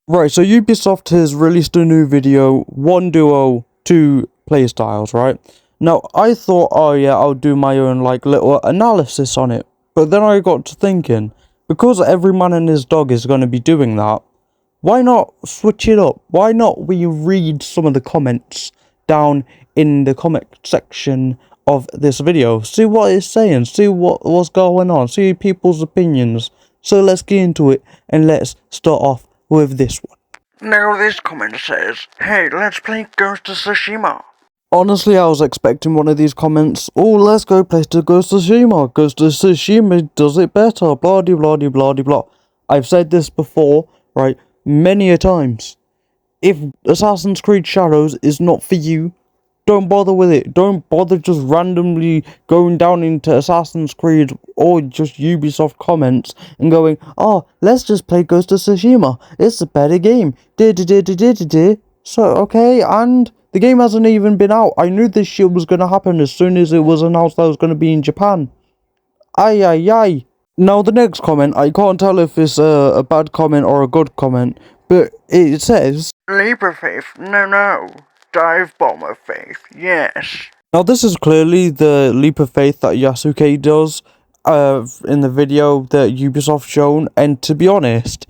Right, so Ubisoft has released a new video, 1 Duo, 2 Playstyles, right? Now, I thought, oh yeah, I'll do my own, little analysis on it. But then I got to thinking, because every man and his dog is going to be doing that, why not switch it up? Why not we read some of the comments down in the comment section of this video? See what it's saying, see what's going on, see people's opinions. So let's get into it, and let's start off with this one. Now this comment says, hey, let's play Ghost of Tsushima. Honestly, I was expecting one of these comments. Oh, let's go play to Ghost of Tsushima. Ghost of Tsushima does it better. Blah, de, blah, de, blah, de, blah. I've said this before, right, many a times. If Assassin's Creed Shadows is not for you, don't bother with it. Don't bother just randomly going down into Assassin's Creed or just Ubisoft comments and going, oh, let's just play Ghost of Tsushima. It's a better game. So, okay, and the game hasn't even been out. I knew this shit was going to happen as soon as it was announced that it was going to be in Japan. Ay, ay, ay. Now, the next comment, I can't tell if it's a bad comment or a good comment, but it says, Leap of faith, no. Dive bomb of faith, yes. Now, this is clearly the leap of faith that Yasuke does in the video that Ubisoft shown, and to be honest,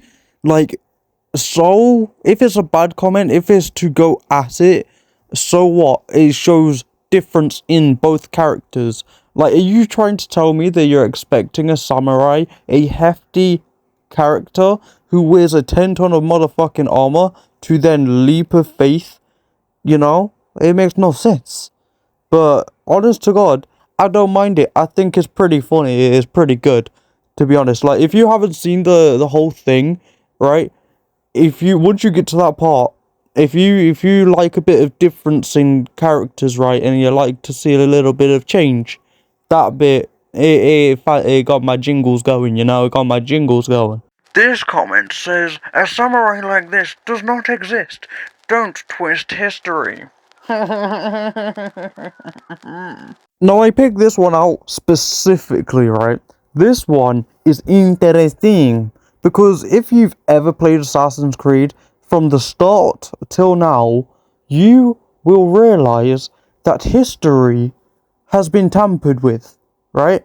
so, if it's a bad comment, if it's to go at it, so what? It shows difference in both characters. Like, are you trying to tell me that you're expecting a samurai, a hefty character, who wears a 10-ton of motherfucking armor, to then leap of faith? You know? It makes no sense. But, honest to God, I don't mind it. I think it's pretty funny. It is pretty good, to be honest. Like, if you haven't seen the whole thing, right? Once you get to that part, if you like a bit of difference in characters, right, and you like to see a little bit of change, that bit, it got my jingles going, you know? It got my jingles going. This comment says, a samurai like this does not exist. Don't twist history. Now, I picked this one out specifically, right? This one is interesting, because if you've ever played Assassin's Creed, from the start till now, you will realize that history has been tampered with, right?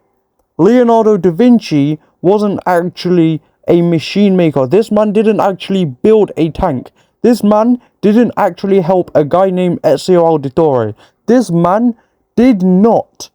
Leonardo da Vinci wasn't actually a machine maker. This man didn't actually build a tank. This man didn't actually help a guy named Ezio Auditore. This man did not,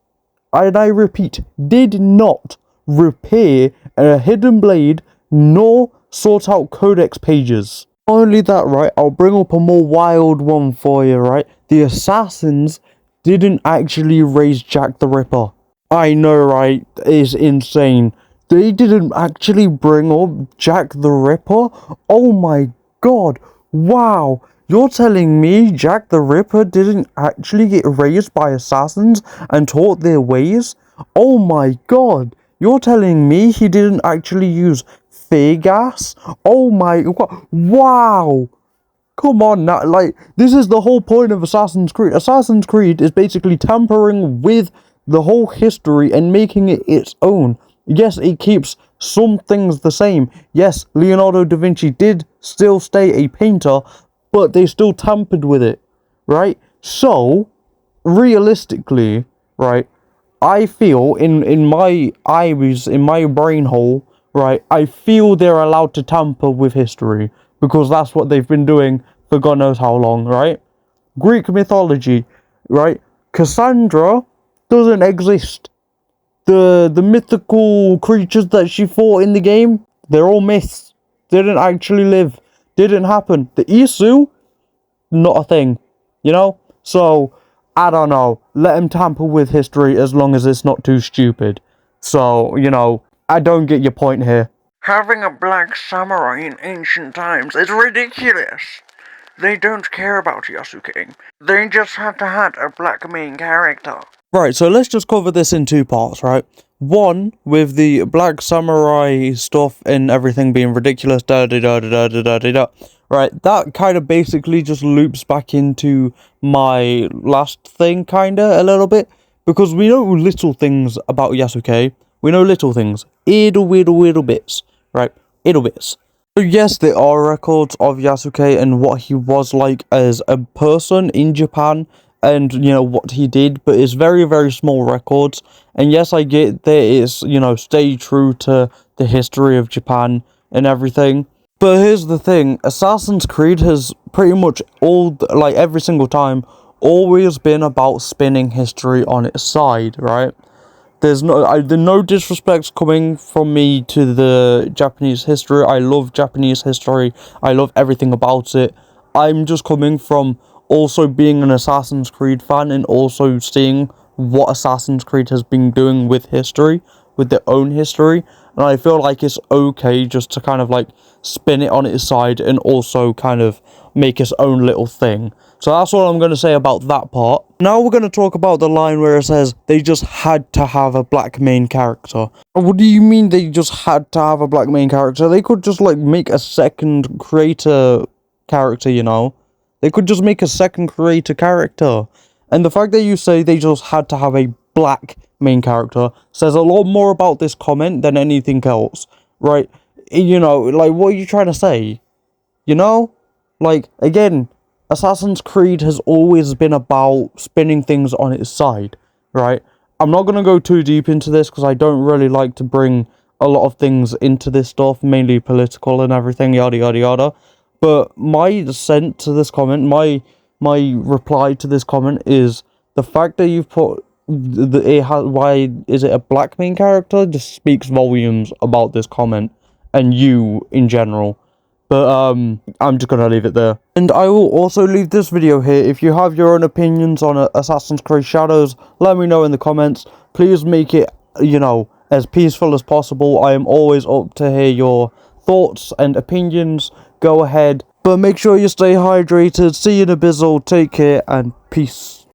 and I repeat, did not repair a hidden blade nor sort out codex pages. Not only that, right, I'll bring up a more wild one for you, right? The assassins didn't actually raise Jack the Ripper. I know, right? It's insane. They didn't actually bring up Jack the Ripper? Oh my god. Wow. You're telling me Jack the Ripper didn't actually get raised by assassins and taught their ways? Oh my god. You're telling me he didn't actually use fear gas? Oh my god. Wow. Come on now, this is the whole point of Assassin's Creed. Assassin's Creed is basically tampering with the whole history and making it its own. Yes, it keeps some things the same. Yes, Leonardo da Vinci did still stay a painter, but they still tampered with it, right? So, realistically, right, I feel in my eyes, in my brain hole, right, I feel they're allowed to tamper with history, because that's what they've been doing for God knows how long, right? Greek mythology, right? Cassandra doesn't exist. The mythical creatures that she fought in the game, they're all myths. Didn't actually live. Didn't happen. The Isu, not a thing. You know? So, I don't know. Let him tamper with history as long as it's not too stupid. So, you know, I don't get your point here. Having a black samurai in ancient times is ridiculous. They don't care about Yasuke. They just had to have a black main character. Right, so let's just cover this in two parts, right? One, with the black samurai stuff and everything being ridiculous, da-da-da-da-da-da-da-da. Right, that kind of basically just loops back into my last thing, kinda, a little bit. Because we know little things about Yasuke. We know little things. Little bits, right? Little bits. So yes, there are records of Yasuke and what he was like as a person in Japan and, what he did, but it's very, very small records. And yes, I get that it's, stay true to the history of Japan and everything. But here's the thing, Assassin's Creed has pretty much every single time, always been about spinning history on its side, right? There's no disrespect coming from me to the Japanese history. I love Japanese history. I love everything about it. I'm just coming from also being an Assassin's Creed fan and also seeing what Assassin's Creed has been doing with history, with their own history. And I feel like it's okay just to kind of spin it on its side and also kind of make its own little thing. So that's all I'm going to say about that part. Now we're going to talk about the line where it says they just had to have a black main character. What do you mean they just had to have a black main character? They could just make a second creator character, They could just make a second creator character. And the fact that you say they just had to have a black main character says a lot more about this comment than anything else, right? What are you trying to say? Again, Assassin's Creed has always been about spinning things on its side, right? I'm not going to go too deep into this because I don't really like to bring a lot of things into this stuff, mainly political and everything, yada yada yada. But my dissent to this comment, my reply to this comment is the fact that you've put why is it a black main character just speaks volumes about this comment and you in general. But I'm just gonna leave it there. And I will also leave this video here. If you have your own opinions on Assassin's Creed Shadows, let me know in the comments. Please make it, as peaceful as possible. I am always up to hear your thoughts and opinions. Go ahead. But make sure you stay hydrated. See you in a bizzle. Take care and peace.